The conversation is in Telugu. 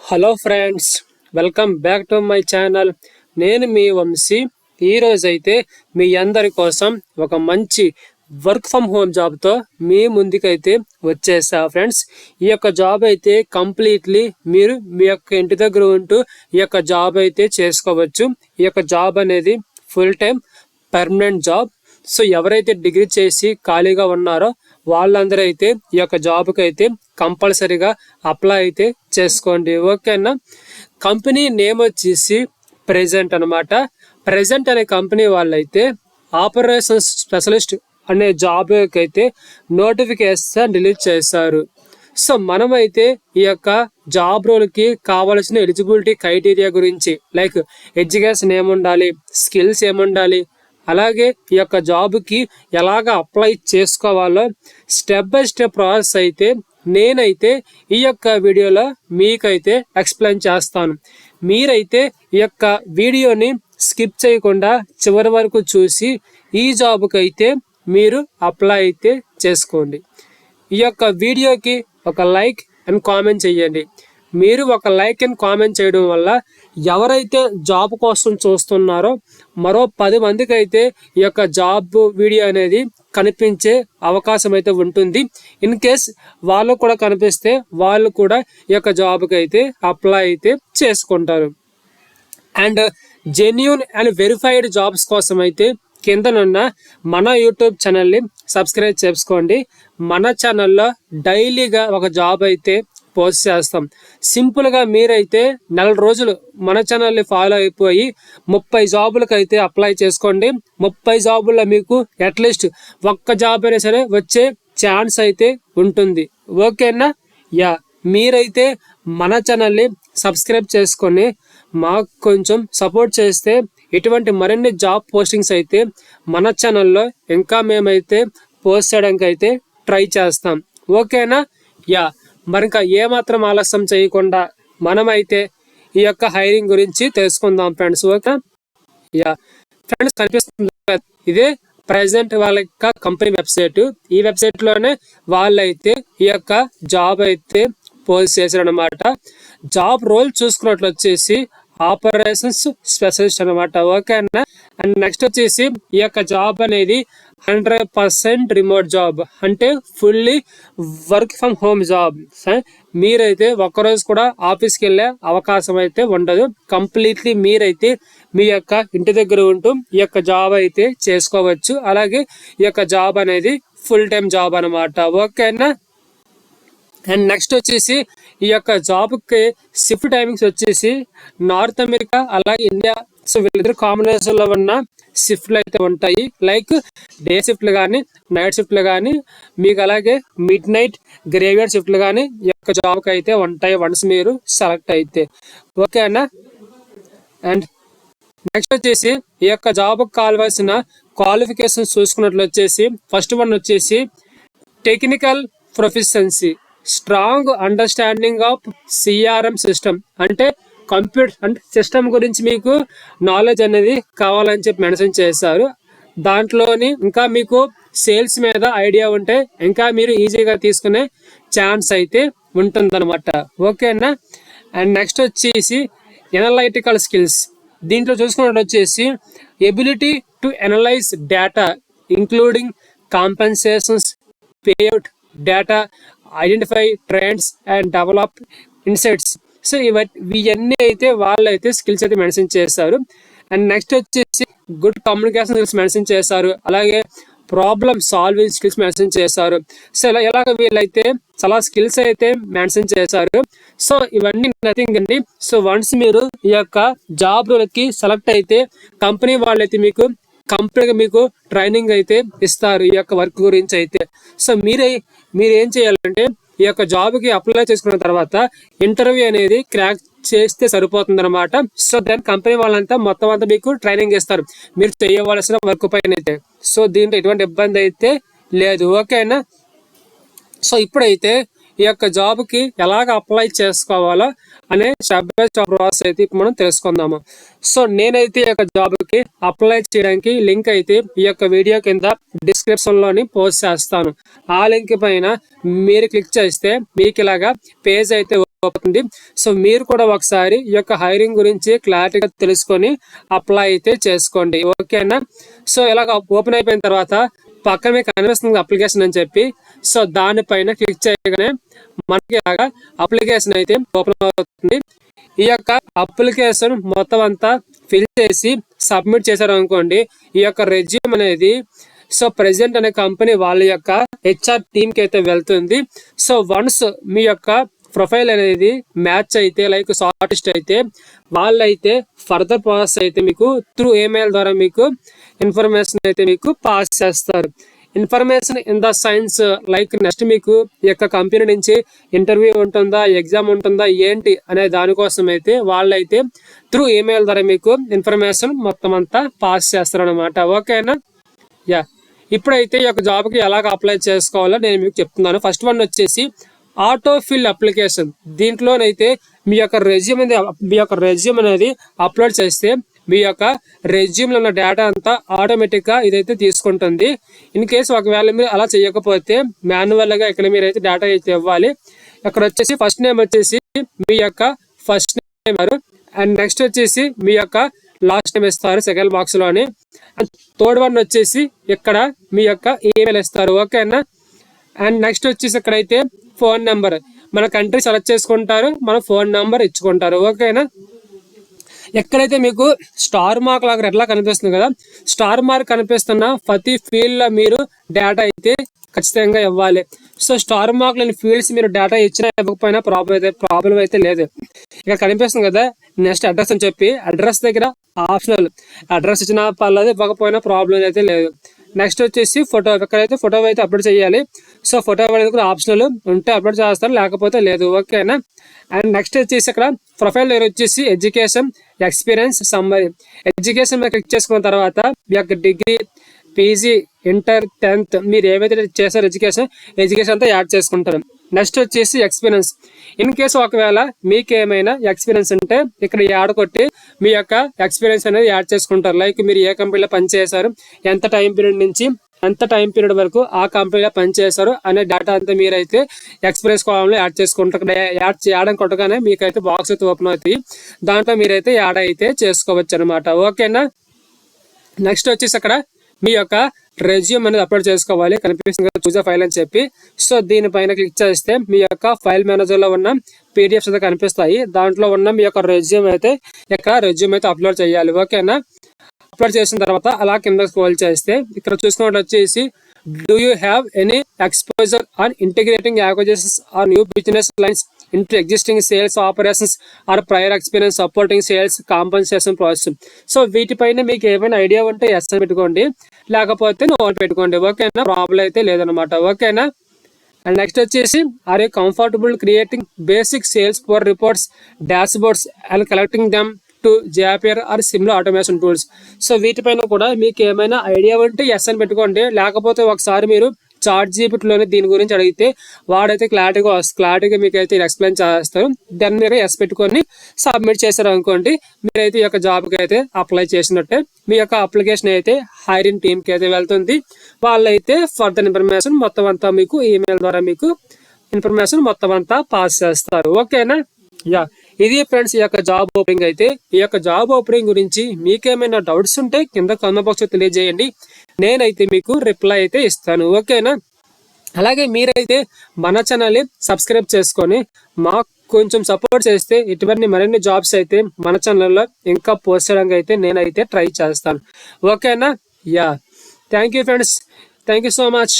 Hello friends, welcome back to my channel. నేను మీ వంశీ. ఈరోజైతే మీ అందరి కోసం ఒక మంచి వర్క్ ఫ్రమ్ హోమ్ జాబ్తో మీ ముందుకైతే వచ్చేసా ఫ్రెండ్స్. ఈ యొక్క జాబ్ అయితే కంప్లీట్లీ మీరు మీ యొక్క ఇంటి దగ్గర ఉంటూ ఈ యొక్క జాబ్ అయితే చేసుకోవచ్చు. ఈ యొక్క జాబ్ అనేది full time permanent job. So ఎవరైతే డిగ్రీ చేసి ఖాళీగా ఉన్నారో వాళ్ళందరూ అయితే ఈ యొక్క జాబ్కి అయితే కంపల్సరీగా అప్లై అయితే చేసుకోండి, ఓకేనా. కంపెనీ నేమ్ వచ్చేసి ప్రెజెంట్ అనమాట. ప్రెజెంట్ అనే కంపెనీ వాళ్ళైతే ఆపరేషన్స్ స్పెషలిస్ట్ అనే జాబ్కి అయితే నోటిఫికేషన్ రిలీజ్ చేశారు. సో మనమైతే ఈ యొక్క జాబ్ రోల్కి కావాల్సిన ఎలిజిబిలిటీ క్రైటీరియా గురించి, లైక్ ఎడ్యుకేషన్ ఏముండాలి, స్కిల్స్ ఏముండాలి, అలాగే ఈ యొక్క జాబ్కి ఎలాగ అప్లై చేసుకోవాలో స్టెప్ బై స్టెప్ ప్రాసెస్ అయితే నేనైతే ఈ యొక్క వీడియోలో మీకైతే ఎక్స్ప్లెయిన్ చేస్తాను. మీరైతే ఈ యొక్క వీడియోని స్కిప్ చేయకుండా చివరి వరకు చూసి ఈ జాబ్కి అయితే మీరు అప్లై అయితే చేసుకోండి. ఈ యొక్క వీడియోకి ఒక లైక్ అండ్ కామెంట్ చేయండి. మీరు ఒక లైక్ అండ్ కామెంట్ చేయడం వల్ల ఎవరైతే జాబ్ కోసం చూస్తున్నారో మరో 10 మందికి అయితే ఈ యొక్క జాబ్ వీడియో అనేది కనిపించే అవకాశం అయితే ఉంటుంది. ఇన్ కేస్ వాళ్ళు కూడా కనిపిస్తే వాళ్ళు కూడా ఈ యొక్క జాబ్కి అయితే అప్లై అయితే చేసుకుంటారు. And genuine and verified jobs కోసం అయితే కిందనున్న మన యూట్యూబ్ ఛానల్ని సబ్స్క్రైబ్ చేసుకోండి. మన ఛానల్లో డైలీగా ఒక జాబ్ అయితే పోస్ట్ చేస్తాం. సింపుల్గా మీరైతే 4 రోజులు మన ఛానల్ని ఫాలో అయిపోయి 30 జాబులకు అయితే అప్లై చేసుకోండి. 30 జాబుల్లో మీకు అట్లీస్ట్ ఒక్క జాబ్ అయినా సరే వచ్చే ఛాన్స్ అయితే ఉంటుంది, ఓకేనా. మీరైతే మన ఛానల్ని సబ్స్క్రైబ్ చేసుకొని మాకు కొంచెం సపోర్ట్ చేస్తే ఇటువంటి మరిన్ని జాబ్ పోస్టింగ్స్ అయితే మన ఛానల్లో ఇంకా మేమైతే పోస్ట్ చేయడానికి అయితే ట్రై చేస్తాం, ఓకేనా. మరి ఇంకా ఏమాత్రం ఆలస్యం చేయకుండా మనమైతే ఈ యొక్క హైరింగ్ గురించి తెలుసుకుందాం ఫ్రెండ్స్, ఓకే. ఫ్రెండ్స్ కనిపిస్తుంది ఇదే ప్రెజెంట్ వాళ్ళ యొక్క కంపెనీ వెబ్సైట్. ఈ వెబ్సైట్లోనే వాళ్ళైతే ఈ యొక్క జాబ్ అయితే పోస్ట్ చేశారు అనమాట. జాబ్ రోల్ చూసుకున్నట్లు వచ్చేసి ఆపరేషన్స్ స్పెషలిస్ట్ అనమాట, ఓకేనా. అండ్ నెక్స్ట్ వచ్చేసి ఈ యొక్క జాబ్ అనేది 100% రిమోట్ జాబ్, అంటే fully work from home job. మీరైతే ఒక్కరోజు కూడా ఆఫీస్కి వెళ్ళే అవకాశం అయితే ఉండదు. కంప్లీట్లీ మీరైతే మీ యొక్క ఇంటి దగ్గర ఉంటూ ఈ యొక్క జాబ్ అయితే చేసుకోవచ్చు. అలాగే ఈ యొక్క జాబ్ అనేది ఫుల్ టైం జాబ్ అనమాట, ఓకేనా. అండ్ నెక్స్ట్ వచ్చేసి ఈ యొక్క జాబ్కి షిఫ్ట్ టైమింగ్స్ వచ్చేసి నార్త్ అమెరికా అలాగే ఇండియా, సో వీళ్ళిద్దరు కాంబినేషన్లో ఉన్న షిఫ్ట్లు అయితే ఉంటాయి. లైక్ డే షిఫ్ట్లు కానీ నైట్ షిఫ్ట్లు కానీ మీకు అలాగే మిడ్ నైట్ గ్రేవియర్ షిఫ్ట్లు కానీ ఈ యొక్క జాబ్కి అయితే ఉంటాయి వన్స్ మీరు సెలెక్ట్ అయితే, ఓకేనా. అండ్ నెక్స్ట్ వచ్చేసి ఈ యొక్క జాబ్కి కావాల్సిన క్వాలిఫికేషన్స్ చూసుకున్నట్లు వచ్చేసి ఫస్ట్ వన్ వచ్చేసి technical proficiency, strong understanding of CRM system, అంటే కంప్యూటర్ అంటే సిస్టమ్ గురించి మీకు నాలెడ్జ్ అనేది కావాలని చెప్పి మెన్షన్ చేశారు. దాంట్లోని ఇంకా మీకు సేల్స్ మీద ఐడియా ఉంటే ఇంకా మీరు ఈజీగా తీసుకునే ఛాన్స్ అయితే ఉంటుందన్నమాట, ఓకేనా. అండ్ నెక్స్ట్ వచ్చేసి ఎనలైటికల్ స్కిల్స్. దీంట్లో చూసుకున్నట్టు వచ్చేసి ability to analyse data including compensations, payout data, identify trends and develop insights. So ఇవన్నీ అయితే వాళ్ళైతే స్కిల్స్ అయితే మెన్షన్ చేస్తారు. అండ్ నెక్స్ట్ వచ్చేసి గుడ్ కమ్యూనికేషన్ స్కిల్స్ మెన్షన్ చేస్తారు. అలాగే ప్రాబ్లమ్ సాల్వింగ్ స్కిల్స్ మెన్షన్ చేస్తారు. సో ఇలాగ వీళ్ళైతే చాలా స్కిల్స్ అయితే మెన్షన్ చేశారు. సో ఇవన్నీ నథింగ్ అండి. సో వన్స్ మీరు ఈ యొక్క జాబ్ రోల్కి సెలెక్ట్ అయితే కంపెనీ వాళ్ళైతే మీకు కంప్లీట్గా మీకు ట్రైనింగ్ అయితే ఇస్తారు ఈ యొక్క వర్క్ గురించి అయితే. సో మీరు ఏం చేయాలంటే ఈ యొక్క జాబ్కి అప్లై చేసుకున్న తర్వాత ఇంటర్వ్యూ అనేది క్రాక్ చేస్తే సరిపోతుంది అనమాట. సో దాని కంపెనీ వాళ్ళంతా మొత్తం అంతా మీకు ట్రైనింగ్ ఇస్తారు మీరు చేయవలసిన వర్క్ పైన అయితే. సో దీంట్లో ఎటువంటి ఇబ్బంది అయితే లేదు, ఓకేనా. సో ఇప్పుడైతే ఈ యొక్క జాబ్కి ఎలాగ అప్లై చేసుకోవాలో అనే స్టెప్ బై స్టెప్ ప్రాసెస్ అయితే ఇప్పుడు మనం తెలుసుకుందాము. సో నేనైతే ఈ యొక్క జాబ్కి అప్లై చేయడానికి లింక్ అయితే ఈ యొక్క వీడియో కింద డిస్క్రిప్షన్లోని పోస్ట్ చేస్తాను. ఆ లింక్ పైన మీరు క్లిక్ చేస్తే మీకు ఇలాగా పేజ్ అయితే అవుతుంది. సో మీరు కూడా ఒకసారి ఈ యొక్క హైరింగ్ గురించి క్లారిటీగా తెలుసుకొని అప్లై అయితే చేసుకోండి. ఓకేనా? సో ఇలాగ ఓపెన్ అయిపోయిన తర్వాత పక్కన మీకు కనిపిస్తుంది అప్లికేషన్ అని చెప్పి, సో దానిపైన క్లిక్ చేయగానే మనకి ఇలాగా అప్లికేషన్ అయితే ఓపెన్ అవుతుంది. ఈ యొక్క అప్లికేషన్ మొత్తం అంతా ఫిల్ చేసి సబ్మిట్ చేశారు అనుకోండి, ఈ యొక్క రెజ్యూమ్ అనేది సో ప్రెజెంట్ అనే కంపెనీ వాళ్ళ యొక్క హెచ్ఆర్ టీమ్కి అయితే వెళ్తుంది. సో వన్స్ మీ యొక్క ప్రొఫైల్ అనేది మ్యాచ్ అయితే లైక్ షార్ట్ లిస్ట్ అయితే వాళ్ళైతే ఫర్దర్ ప్రాసెస్ అయితే మీకు త్రూ ఈమెయిల్ ద్వారా మీకు ఇన్ఫర్మేషన్ అయితే మీకు పాస్ చేస్తారు. Information in the science like next మీకు ఈ యొక్క కంపెనీ నుంచి ఇంటర్వ్యూ ఉంటుందా, ఎగ్జామ్ ఉంటుందా, ఏంటి అనే దానికోసం అయితే వాళ్ళైతే త్రూ ఈమెయిల్ ద్వారా మీకు ఇన్ఫర్మేషన్ మొత్తం అంతా పాస్ చేస్తారు అనమాట. ఓకేనా? యా, ఇప్పుడైతే ఈ యొక్క జాబ్కి ఎలాగ అప్లై చేసుకోవాలో నేను మీకు చెప్తున్నాను. ఫస్ట్ వన్ వచ్చేసి ఆటో ఫిల్ అప్లికేషన్. దీంట్లోనైతే మీ యొక్క రెజ్యూమ్ అనేది అప్లోడ్ చేస్తే మీ యొక్క రెజ్యూమ్లో ఉన్న డేటా అంతా ఆటోమేటిక్గా ఇదైతే తీసుకుంటుంది. ఇన్ కేసు ఒకవేళ మీరు అలా చేయకపోతే మాన్యువల్గా ఇక్కడ మీరు అయితే డేటా అయితే ఇవ్వాలి. ఇక్కడ వచ్చేసి ఫస్ట్ నేమ్ వచ్చేసి మీ యొక్క ఫస్ట్ నేమ్ అండ్ నెక్స్ట్ వచ్చేసి మీ యొక్క లాస్ట్ నేమ్ ఇస్తారు సెకండ్ బాక్స్లోని. అండ్ థర్డ్ వన్ వచ్చేసి ఇక్కడ మీ యొక్క ఈమెయిల్ ఇస్తారు. ఓకేనా? అండ్ నెక్స్ట్ వచ్చేసి ఇక్కడైతే ఫోన్ నెంబర్, మన కంట్రీ సెలెక్ట్ చేసుకుంటారు, మన ఫోన్ నెంబర్ ఇచ్చుకుంటారు. ఓకేనా? ఎక్కడైతే మీకు స్టార్ మార్క్ లాగా ఎట్లా కనిపిస్తుంది కదా, స్టార్ మార్క్ కనిపిస్తున్న ప్రతి ఫీల్డ్లో మీరు డేటా అయితే ఖచ్చితంగా ఇవ్వాలి. సో స్టార్ మార్క్ లేని ఫీల్డ్స్ మీరు డేటా ఇచ్చినా ఇవ్వకపోయినా ప్రాబ్లం అయితే లేదు. ఇక్కడ కనిపిస్తుంది కదా నెక్స్ట్ అడ్రస్ అని చెప్పి, అడ్రస్ దగ్గర ఆప్షనల్, అడ్రస్ ఇచ్చినా పర్లేదు ఇవ్వకపోయినా ప్రాబ్లం అయితే లేదు. నెక్స్ట్ వచ్చేసి ఫోటో, ఎక్కడైతే ఫోటో అయితే అప్లోడ్ చేయాలి. సో ఫోటో అనేది కూడా ఆప్షనల్, ఉంటే అప్లోడ్ చేస్తారు లేకపోతే లేదు. ఓకేనా? అండ్ నెక్స్ట్ వచ్చేసి ఇక్కడ ప్రొఫైల్ దగ్గర వచ్చేసి ఎడ్యుకేషన్, ఎక్స్పీరియన్స్, సమ్మరీ. ఎడ్యుకేషన్ మీద క్లిక్ చేసుకున్న తర్వాత మీ యొక్క డిగ్రీ, పీజీ, ఇంటర్, 10th మీరు ఏవైతే చేశారో ఎడ్యుకేషన్ అంతా యాడ్ చేసుకుంటారు. నెక్స్ట్ వచ్చేసి ఎక్స్పీరియన్స్. ఇన్ కేసు ఒకవేళ మీకు ఏమైనా ఎక్స్పీరియన్స్ ఉంటే ఇక్కడ యాడ్ కొట్టి మీ యొక్క ఎక్స్పీరియన్స్ అనేది యాడ్ చేసుకుంటారు. లైక్ మీరు ఏ కంపెనీలో పనిచేశారు, ఎంత టైం పీరియడ్ నుంచి ఎంత టైం పీరియడ్ వరకు ఆ కంపెనీలో పనిచేశారు అనే డేటా అంతా మీరైతే ఎక్స్పీరియన్స్ కాలంలో యాడ్ చేసుకుంటారు. యాడ్ అని కొట్టగానే మీకైతే బాక్స్ అయితే ఓపెన్ అవుతాయి, దాంట్లో మీరైతే యాడ్ అయితే చేసుకోవచ్చు అనమాట. ఓకేనా? నెక్స్ట్ వచ్చేసి అక్కడ మీ యొక్క రెజ్యూమ్ అనేది అప్లోడ్ చేసుకోవాలి. కనిపిస్తుంది కదా చూజ్ ఫైల్ అని చెప్పి, సో దీనిపైన క్లిక్ చేస్తే మీ యొక్క ఫైల్ మేనేజర్లో ఉన్న పీడిఎఫ్స్ అయితే కనిపిస్తాయి. దాంట్లో ఉన్న మీ యొక్క రెజ్యూమ్ అయితే అప్లోడ్ చేయాలి. ఓకేనా? అప్లోడ్ చేసిన తర్వాత అలా కింద స్క్రోల్ చేస్తే ఇక్కడ చూసుకున్నట్టు వచ్చేసి do you have any exposure on integrating acquisitions or new business lines into existing sales operations or prior experience supporting sales compensation process. So వీటిపైన మీకు ఏమైనా ఐడియా ఉంటే ఎస్ అని పెట్టుకోండి, లేకపోతే నో అని పెట్టుకోండి. ఓకేనా? ప్రాబ్లం అయితే లేదనమాట. ఓకేనా? అండ్ నెక్స్ట్ వచ్చేసి are you comfortable creating basic sales for reports, dashboards and collecting them to Zapier or similar automation tools. So వీటిపైన కూడా మీకు ఏమైనా ఐడియా ఉంటే ఎస్ అని పెట్టుకోండి, లేకపోతే ఒకసారి మీరు చాట్ జీపీటీలోనే దీని గురించి అడిగితే వాడైతే క్లారిటీగా మీకు అయితే ఎక్స్ప్లెయిన్ చేస్తారు. దాన్ని మీరు ఎస్ పెట్టుకొని సబ్మిట్ చేశారు అనుకోండి, మీరైతే ఈ యొక్క జాబ్కి అయితే అప్లై చేసినట్టే. మీ యొక్క అప్లికేషన్ అయితే హైరింగ్ టీమ్కి అయితే వెళ్తుంది. వాళ్ళైతే ఫర్దర్ ఇన్ఫర్మేషన్ మొత్తం అంతా మీకు ఈమెయిల్ ద్వారా మీకు ఇన్ఫర్మేషన్ మొత్తం అంతా పాస్ చేస్తారు. ఓకేనా? యా, ఇది ఫ్రెండ్స్ ఈ యొక్క జాబ్ ఓపెనింగ్ అయితే. ఈ యొక్క జాబ్ ఓపెనింగ్ గురించి మీకేమైనా డౌట్స్ ఉంటే కింద కామెంట్ బాక్స్ తెలియజేయండి, నేనైతే మీకు రిప్లై అయితే ఇస్తాను. ఓకేనా? అలాగే మీరైతే మన ఛానల్ని సబ్స్క్రైబ్ చేసుకొని మాకు కొంచెం సపోర్ట్ చేస్తే ఇటువంటి మరిన్ని జాబ్స్ అయితే మన ఛానల్లో ఇంకా పోస్ట్ చేయడానికి అయితే నేనైతే ట్రై చేస్తాను. ఓకేనా? Yeah, thank you friends, thank you so much.